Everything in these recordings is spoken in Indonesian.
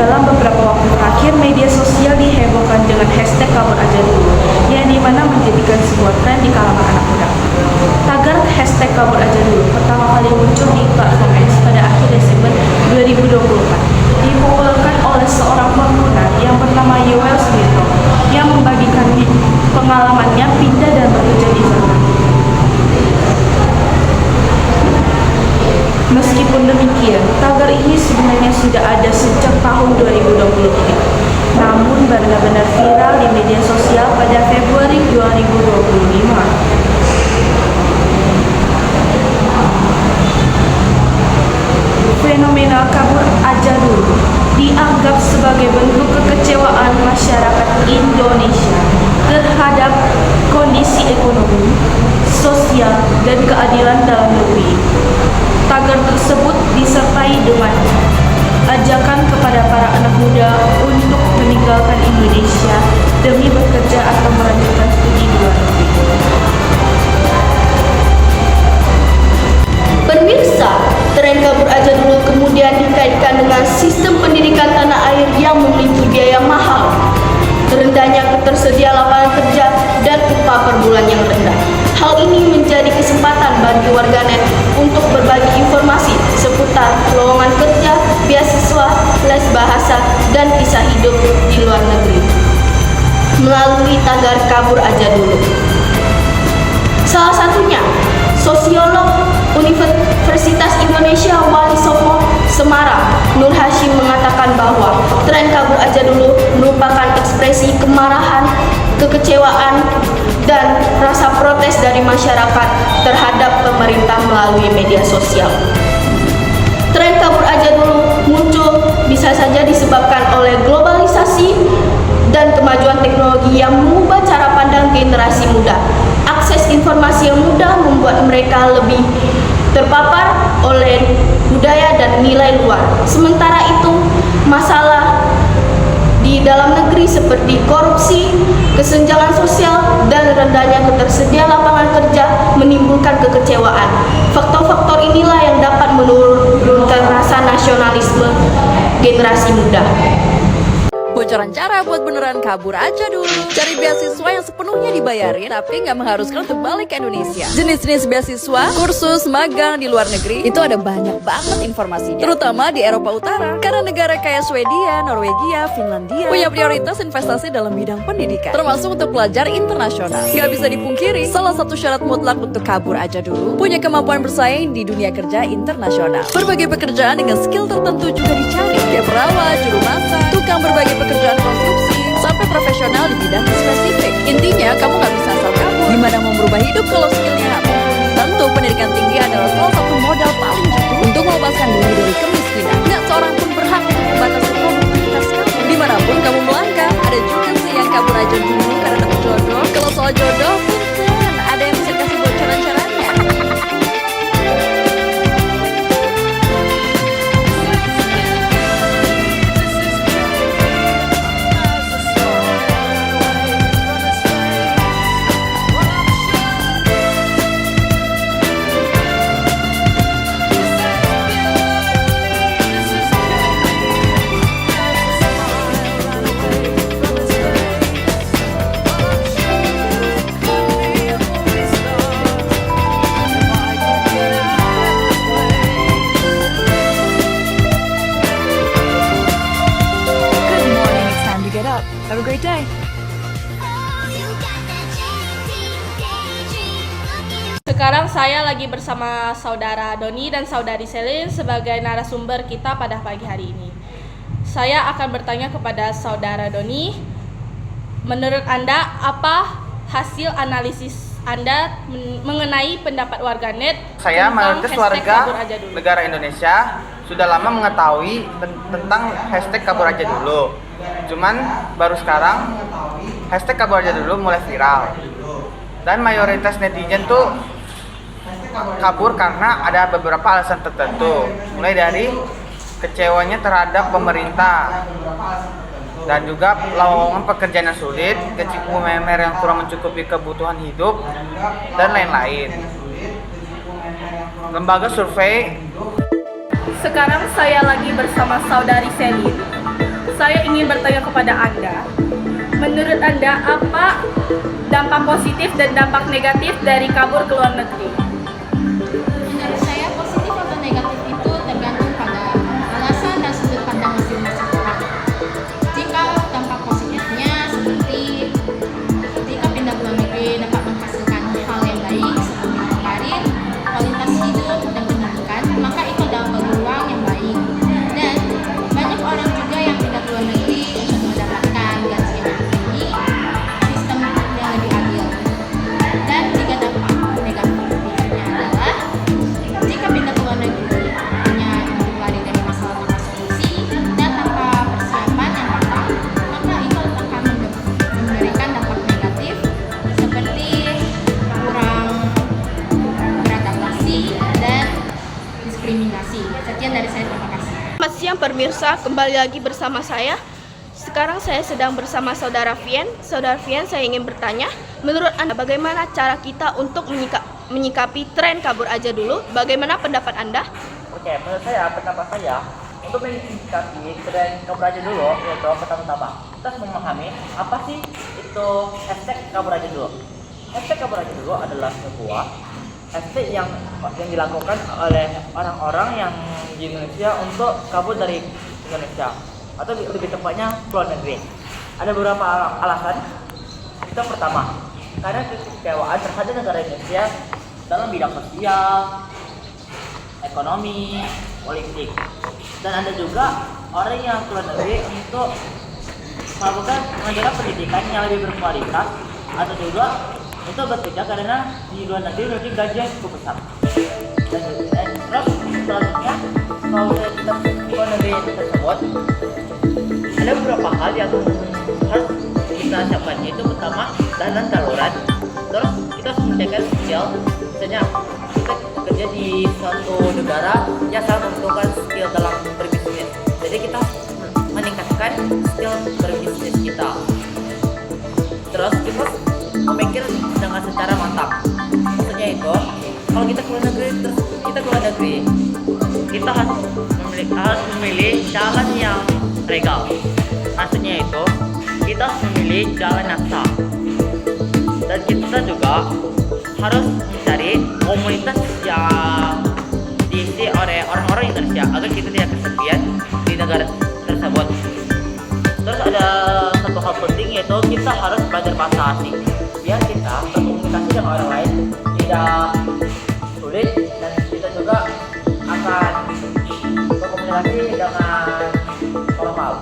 Dalam beberapa waktu terakhir, media sosial dihebohkan dengan hashtag kabur aja dulu, yang dimana menjadikan sebuah tren di kalangan anak muda. Tagar hashtag kabur aja dulu pertama kali muncul di platform X pada akhir Desember 2024. Dipopulerkan oleh seorang pengguna yang bernama Yoel Smito yang membagikan pengalamannya pindah dan bekerja di sana. Meskipun demikian, tagar ini sebenarnya sudah ada sejak tahun 2023, namun benar-benar viral di media sosial pada Februari 2025. Fenomena kabur aja dulu dianggap sebagai bentuk kekecewaan masyarakat Indonesia terhadap kondisi ekonomi, sosial, dan keadilan dalam negeri. Tagar tersebut disertai dengan ajakan kepada para anak muda untuk meninggalkan Indonesia demi bekerja atau melanjutkan studi di luar negeri. Pemirsa, tren kabur aja dulu kemudian dikaitkan dengan sistem pendidikan tanah air yang memiliki biaya mahal, rendahnya ketersediaan lapangan kerja, dan upah per bulan yang rendah. Hal ini menjadi kesempatan bagi warganet untuk berbagi informasi seputar lowongan kerja, beasiswa, les bahasa, dan kisah hidup di luar negeri melalui tagar kabur aja dulu. Salah satunya, sosiolog Universitas Indonesia Wali Songo Semarang, Nur Hashim mengatakan bahwa tren kabur aja dulu merupakan ekspresi kemarahan, kekecewaan, dan rasa protes dari masyarakat terhadap pemerintah melalui media sosial. Tren kabur aja dulu muncul bisa saja disebabkan oleh globalisasi dan kemajuan teknologi yang mengubah cara pandang generasi muda. Akses informasi yang mudah membuat mereka lebih terpapar oleh budaya dan nilai luar. Sementara itu, masalah di dalam negeri seperti korupsi, kesenjangan sosial, dan rendahnya ketersediaan lapangan kerja menimbulkan kekecewaan. Faktor-faktor inilah yang dapat menurunkan rasa nasionalisme generasi muda. Bocoran cara buat beneran kabur aja dulu. Cari beasiswa yang sepenuhnya dibayarin, tapi nggak mengharuskan untuk balik ke Indonesia. Jenis-jenis beasiswa, kursus, magang di luar negeri, itu ada banyak banget informasinya. Terutama di Eropa Utara. Karena negara kayak Swedia, Norwegia, Finlandia punya prioritas investasi dalam bidang pendidikan, termasuk untuk pelajar internasional. Nggak bisa dipungkiri, salah satu syarat mutlak untuk kabur aja dulu, punya kemampuan bersaing di dunia kerja internasional. Berbagai pekerjaan dengan skill tertentu juga dicari. Kayak perawat, juru masak, tukang berbagai pekerjaan konstruksi, sampai profesional di bidang spesifik. Intinya, kamu nggak bisa asal kabur. Gimana mau merubah hidup kalau skillnya nggak mumpuni? Tentu pendidikan tinggi adalah salah satu modal paling jitu untuk melepaskan diri dari kemiskinan. Nggak seorang pun berhak untuk membatasi produktivitas kamu. Dimanapun kamu melangkah, ada juga sih yang kabur aja dulu karena dapet jodoh. Kalau soal jodoh, punten, ada yang bisa kasih bocoran caranya. Have a great day. Sekarang saya lagi bersama saudara Doni dan saudari Selin sebagai narasumber kita pada pagi hari ini. Saya akan bertanya kepada saudara Doni, menurut Anda apa hasil analisis Anda mengenai pendapat warganet? Saya mayoritas warga negara Indonesia sudah lama mengetahui tentang hashtag kabur aja dulu. Cuman baru sekarang hashtag kabur aja dulu mulai viral. Dan mayoritas netizen tuh kabur karena ada beberapa alasan tertentu. Mulai dari kecewanya terhadap pemerintah, dan juga lowongan pekerjaan yang sulit, gaji UMR yang kurang mencukupi kebutuhan hidup, dan lain-lain. Lembaga survei. Sekarang saya lagi bersama saudari Selin. saya ingin bertanya kepada Anda. Menurut Anda, apa dampak positif dan dampak negatif dari kabur ke luar negeri? Menurut saya positif atau negatif itu tergantung pada alasan dan sudut pandang masing-masing orang. Jika dampak positifnya seperti ketika pindah ke luar negeri dapat menghasilkan hal yang baik seperti karir, kualitas hidup, dan pendidikan, maka itu adalah peluang yang baik. Dan banyak orang juga yang pindah ke luar negeri untuk mendapatkan gaji yang lebih tinggi, sistem yang lebih adil. Dan jika dampak negatifnya adalah jika pindah ke luar negeri hanya untuk lari dari masalah tanpa solusi dan tanpa persiapan yang matang, maka itu akan memberikan dampak negatif seperti kurang beradaptasi dan diskriminasi. Sekian dari saya, terima kasih. Selamat siang pemirsa, kembali lagi bersama saya. Sekarang saya sedang bersama Saudara Vien. Saudara Vien, saya ingin bertanya, menurut Anda bagaimana cara kita untuk menyikapi tren kabur aja dulu? Bagaimana pendapat Anda? Oke, menurut saya, pendapat saya untuk menyikapi tren kabur aja dulu, yaitu pertama-tama kita harus memahami apa sih itu hashtag kabur aja dulu. Hashtag kabur aja dulu adalah sebuah hashtag yang dilakukan oleh orang-orang yang di Indonesia untuk kabur dari Indonesia atau lebih tepatnya luar negeri. Ada beberapa alasan. Itu pertama, karena kekecewaan terhadap negara Indonesia dalam bidang sosial, ekonomi, politik. Dan ada juga orang yang keluar negeri untuk melakukan mengejar pendidikan yang lebih berkualitas atau juga untuk bekerja karena di luar negeri memiliki gaji yang cukup besar. Dan terus selanjutnya kalau kita di luar negeri tersebut ada beberapa hal yang harus kita siapkan, yaitu pertama dana darurat. Terus kita harus menjaga skill, misalnya kita bekerja di suatu negara yang sangat membutuhkan skill dalam berbisnis. Jadi kita harus meningkatkan skill berbisnis kita. Terus kita harus memikir dengan secara matang. Maksudnya itu, kalau kita keluar negeri, kita harus memilih jalan yang legal. Maksudnya itu, kita harus memilih jalan yang sah. Dan kita juga harus mencari komunitas yang diisi oleh orang-orang Indonesia agar kita tidak kesepian di negara tersebut. Terus ada satu hal penting, yaitu kita harus belajar bahasa asing biar kita berkomunikasi dengan orang lain tidak sulit dan kita juga akan berkomunikasi dengan normal.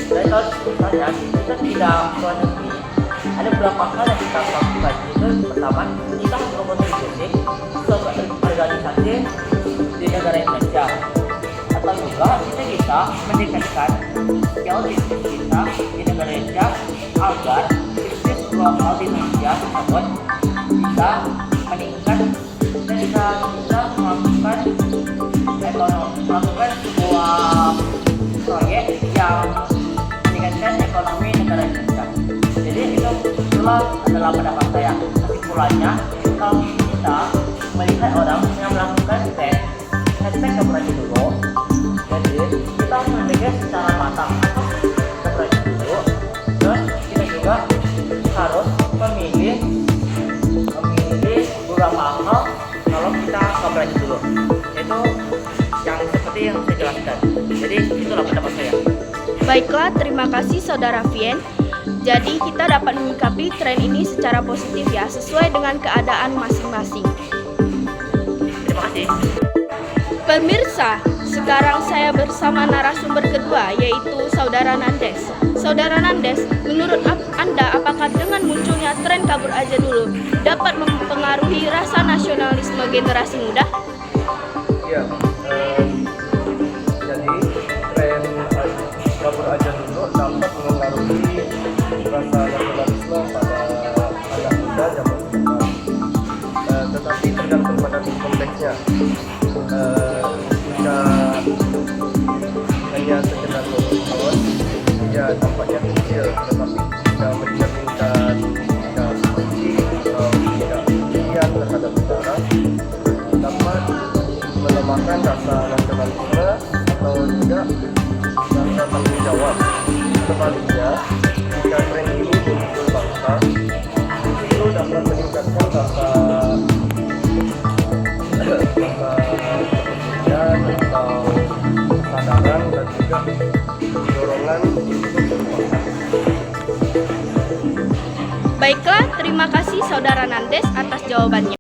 Dan kalau misalnya kita tidak keluar negeri, ada beberapa hal yang kita lakukan. Itu pertama, kita harus berkontribusi ke organisasi di negara Indonesia, atau juga kita bisa meningkatkan skill bisnis kita di negara Indonesia agar bisnis lokal di Indonesia tersebut bisa meningkat dan bisa melakukan sebuah proyek yang meningkatkan ekonomi negara Indonesia. Jadi itulah adalah pendapat saya. Kesimpulannya, kalau kita melihat orang yang melakukan hashtag kabur aja dulu, jadi kita harus memikir secara matang kabur aja dulu. Terus kita juga harus memilih beberapa hal kalau kita kabur aja dulu. Itu yang seperti yang saya jelaskan. Jadi itulah pendapat saya. Baiklah, terima kasih Saudara Vien. Jadi kita dapat menyikapi tren ini secara positif ya, sesuai dengan keadaan masing-masing. Terima kasih. Pemirsa, sekarang saya bersama narasumber kedua, yaitu Saudara Nandes. Saudara Nandes, menurut Anda apakah dengan munculnya tren kabur aja dulu dapat mempengaruhi rasa nasionalisme generasi muda? Iya, jadi tren kabur aja dulu dapat mempengaruhi rasa nasionalisme pada anak muda zaman sekarang. Tetapi tergantung pada konteksnya. Jika hanya sekedar nonton, ya tampaknya kecil, tetapi jika mencerminkan tidak seperti atau tidak kemudian terhadap negara, dapat melemahkan rasa nasionalisme atau juga rasa jika tren ini muncul bangsa, itu dapat meningkatkan rasa kepedulian atau kesadaran dan juga dorongan untuk berubah. Baiklah, terima kasih Saudara Nandes atas jawabannya.